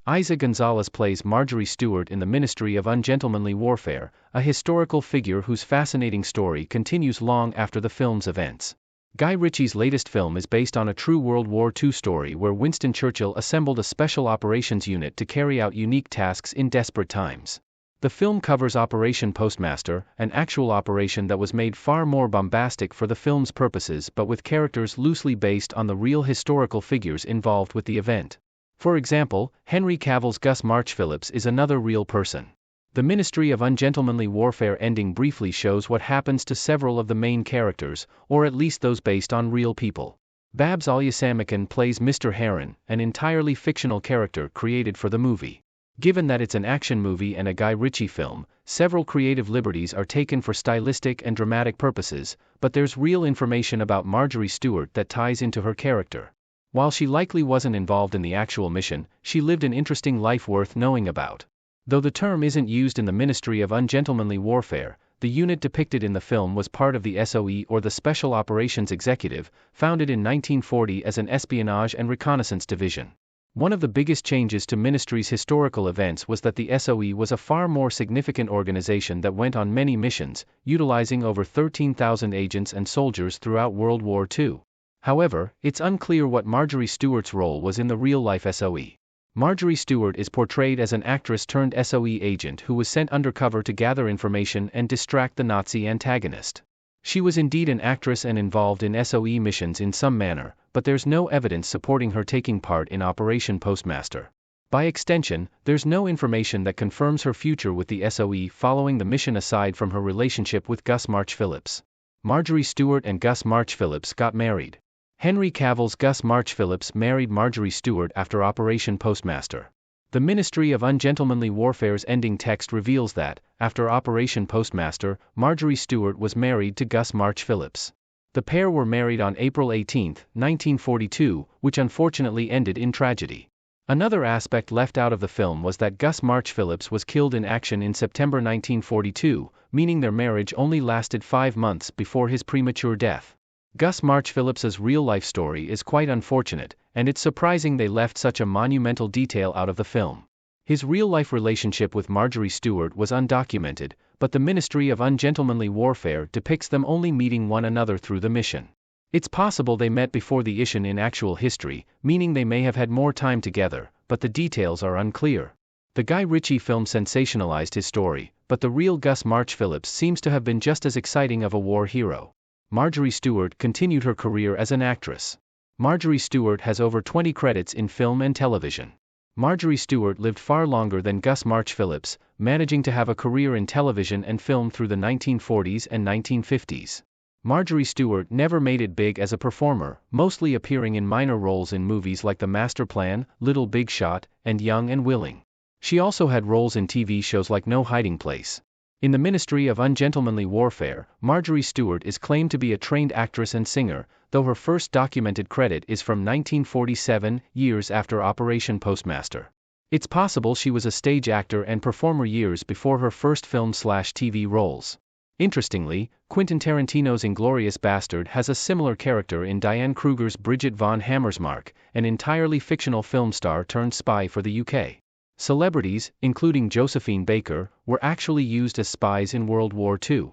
Isa Gonzalez plays Marjorie Stewart in the Ministry of Ungentlemanly Warfare, a historical figure whose fascinating story continues long after the film's events. Guy Ritchie's latest film is based on a true World War II story where Winston Churchill assembled a special operations unit to carry out unique tasks in desperate times. The film covers Operation Postmaster, an actual operation that was made far more bombastic for the film's purposes but with characters loosely based on the real historical figures involved with the event. For example, Henry Cavill's Gus March-Phillips is another real person. The Ministry of Ungentlemanly Warfare ending briefly shows what happens to several of the main characters, or at least those based on real people. Babs Alyasamakan plays Mr. Heron, an entirely fictional character created for the movie. Given that it's an action movie and a Guy Ritchie film, several creative liberties are taken for stylistic and dramatic purposes, but there's real information about Marjorie Stewart that ties into her character. While she likely wasn't involved in the actual mission, she lived an interesting life worth knowing about. Though the term isn't used in the Ministry of Ungentlemanly Warfare, the unit depicted in the film was part of the SOE or the Special Operations Executive, founded in 1940 as an espionage and reconnaissance division. One of the biggest changes to Ministry's historical events was that the SOE was a far more significant organization that went on many missions, utilizing over 13,000 agents and soldiers throughout World War II. However, it's unclear what Marjorie Stewart's role was in the real-life SOE. Marjorie Stewart is portrayed as an actress-turned-SOE agent who was sent undercover to gather information and distract the Nazi antagonist. She was indeed an actress and involved in SOE missions in some manner, but there's no evidence supporting her taking part in Operation Postmaster. By extension, there's no information that confirms her future with the SOE following the mission aside from her relationship with Gus March-Phillips. Marjorie Stewart and Gus March-Phillips got married. Henry Cavill's Gus March-Phillips married Marjorie Stewart after Operation Postmaster. The Ministry of Ungentlemanly Warfare's ending text reveals that, after Operation Postmaster, Marjorie Stewart was married to Gus March-Phillips. The pair were married on April 18, 1942, which unfortunately ended in tragedy. Another aspect left out of the film was that Gus March-Phillips was killed in action in September 1942, meaning their marriage only lasted 5 months before his premature death. Gus March-Phillips's real-life story is quite unfortunate, and it's surprising they left such a monumental detail out of the film. His real-life relationship with Marjorie Stewart was undocumented, but the Ministry of Ungentlemanly Warfare depicts them only meeting one another through the mission. It's possible they met before the mission in actual history, meaning they may have had more time together, but the details are unclear. The Guy Ritchie film sensationalized his story, but the real Gus March-Phillips seems to have been just as exciting of a war hero. Marjorie Stewart continued her career as an actress. Marjorie Stewart has over 20 credits in film and television. Marjorie Stewart lived far longer than Gus March-Phillips, managing to have a career in television and film through the 1940s and 1950s. Marjorie Stewart never made it big as a performer, mostly appearing in minor roles in movies like The Master Plan, Little Big Shot, and Young and Willing. She also had roles in TV shows like No Hiding Place. In the Ministry of Ungentlemanly Warfare, Marjorie Stewart is claimed to be a trained actress and singer, though her first documented credit is from 1947, years after Operation Postmaster. It's possible she was a stage actor and performer years before her first film/TV roles. Interestingly, Quentin Tarantino's Inglourious Bastard has a similar character in Diane Kruger's Bridget von Hammersmark, an entirely fictional film star turned spy for the UK. Celebrities, including Josephine Baker, were actually used as spies in World War II.